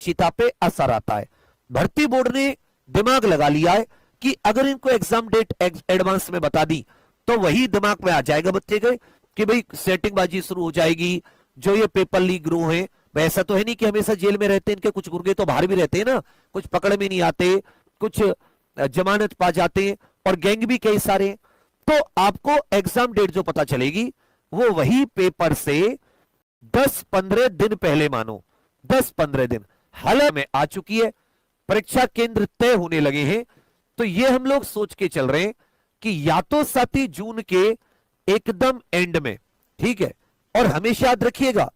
निश्चितता पे असर आता है। भर्ती बोर्ड ने दिमाग लगा लिया है कि अगर इनको एग्जाम डेट एडवांस में बता दी तो वही दिमाग में आ जाएगा बच्चे के कि भाई सेटिंगबाजी शुरू हो जाएगी। जो ये पेपर लीक ग्रुप है, ऐसा तो है नहीं कि हमेशा जेल में रहते हैं, इनके कुछ गुर्गे तो बाहर भी रहते हैं ना, कुछ पकड़ में नहीं आते, कुछ जमानत पा जाते हैं और गैंग भी कई सारे। तो आपको एग्जाम डेट जो पता चलेगी वो वही पेपर से 10-15 दिन पहले, मानो 10-15 दिन हाल में आ चुकी है, परीक्षा केंद्र तय होने लगे हैं। तो ये हम लोग सोच के चल रहे हैं कि या तो 7 जून के एकदम एंड में, ठीक है, और हमेशा याद रखिएगा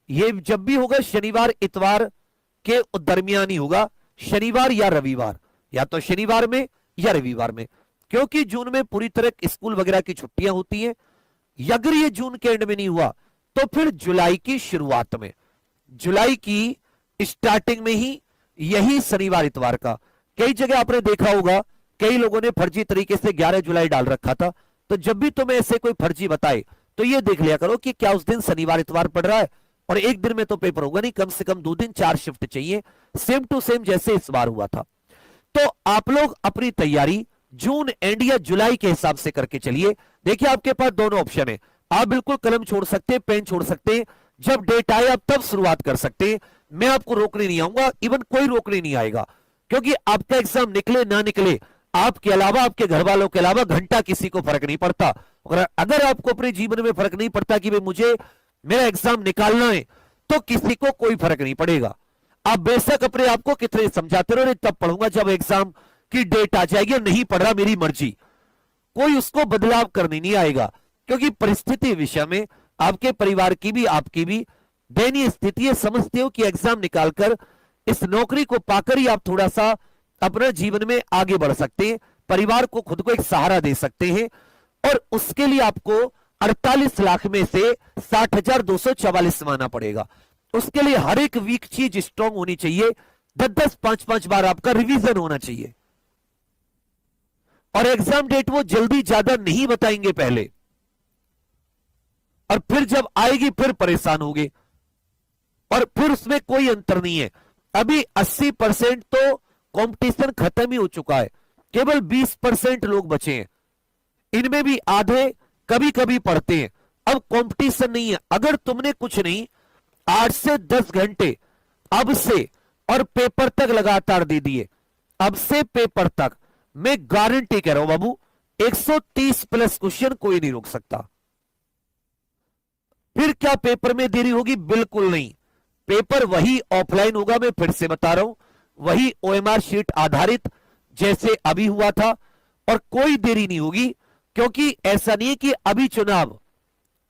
ये जब भी होगा शनिवार इतवार के दरमियान ही होगा, शनिवार या रविवार, या तो शनिवार में या रविवार में, क्योंकि जून में पूरी तरह स्कूल वगैरह की छुट्टियां होती हैं। अगर ये जून के एंड में नहीं हुआ तो फिर जुलाई की शुरुआत में, जुलाई की स्टार्टिंग में ही यही शनिवार इतवार का। कई जगह आपने देखा होगा कई लोगों ने फर्जी तरीके से 11 जुलाई डाल रखा था। तो जब भी तुम्हें ऐसे कोई फर्जी बताए तो ये देख लिया करो कि क्या उस दिन शनिवार इतवार पड़ रहा है, और एक दिन में तो पेपर होगा नहीं, कम से कम 2 दिन 4 शिफ्ट चाहिए, सेम टू सेम जैसे इस बार हुआ था। तो आप लोग अपनी तैयारी जून एंड या जुलाई के हिसाब से करके चलिए। देखिए आपके पास दोनों ऑप्शन है, आप बिल्कुल कलम छोड़ सकते हैं, पेन छोड़ सकते हैं, जब डेट आए आप तब शुरुआत कर सकते हैं। मैं आपको रोकने नहीं आऊंगा, इवन कोई रोकने नहीं आएगा, क्योंकि आपका एग्जाम निकले ना निकले, आपके अलावा आपके घर वालों के अलावा घंटा किसी को फर्क नहीं पड़ता। अगर आपको अपने जीवन में फर्क नहीं पड़ता कि भाई मुझे मेरा एग्जाम निकालना है, तो किसी को कोई फर्क नहीं पड़ेगा। आप बेशक अपने आप को कितने समझाते रहो, तब पढ़ूंगा जब एग्जाम की डेट आ जाएगी, नहीं पढ़ रहा मेरी मर्जी, कोई उसको बदलाव करने नहीं आएगा, क्योंकि परिस्थिति विषय में आपके परिवार की भी आपकी भी दयनीय स्थिति है। समझते हो कि एग्जाम निकालकर इस नौकरी को पाकर ही आप थोड़ा सा अपने जीवन में आगे बढ़ सकते हैं, परिवार को खुद को एक सहारा दे सकते हैं, और उसके लिए आपको 48 लाख में से 60,244 माना पड़ेगा। उसके लिए हर एक वीक चीज स्ट्रांग होनी चाहिए, 10-10, 5-5 बार आपका रिवीजन होना चाहिए, और एग्जाम डेट वो जल्दी ज्यादा नहीं बताएंगे पहले, और फिर जब आएगी फिर परेशान होंगे, और फिर उसमें कोई अंतर नहीं है। अभी 80% तो कंपटीशन खत्म ही हो चुका है, केवल 20% लोग बचे हैं, इनमें भी आधे कभी कभी पढ़ते हैं। अब कंपटीशन नहीं है, अगर तुमने कुछ नहीं 8 से 10 घंटे अब से और पेपर तक लगातार दे दिए, अब से पेपर तक, मैं गारंटी कह रहा हूं बाबू 130 प्लस क्वेश्चन कोई नहीं रोक सकता। फिर क्या पेपर में देरी होगी? बिल्कुल नहीं, पेपर वही ऑफलाइन होगा। मैं फिर से बता रहा हूं, वही ओएमआर शीट आधारित जैसे अभी हुआ था, और कोई देरी नहीं होगी, क्योंकि ऐसा नहीं है कि अभी चुनाव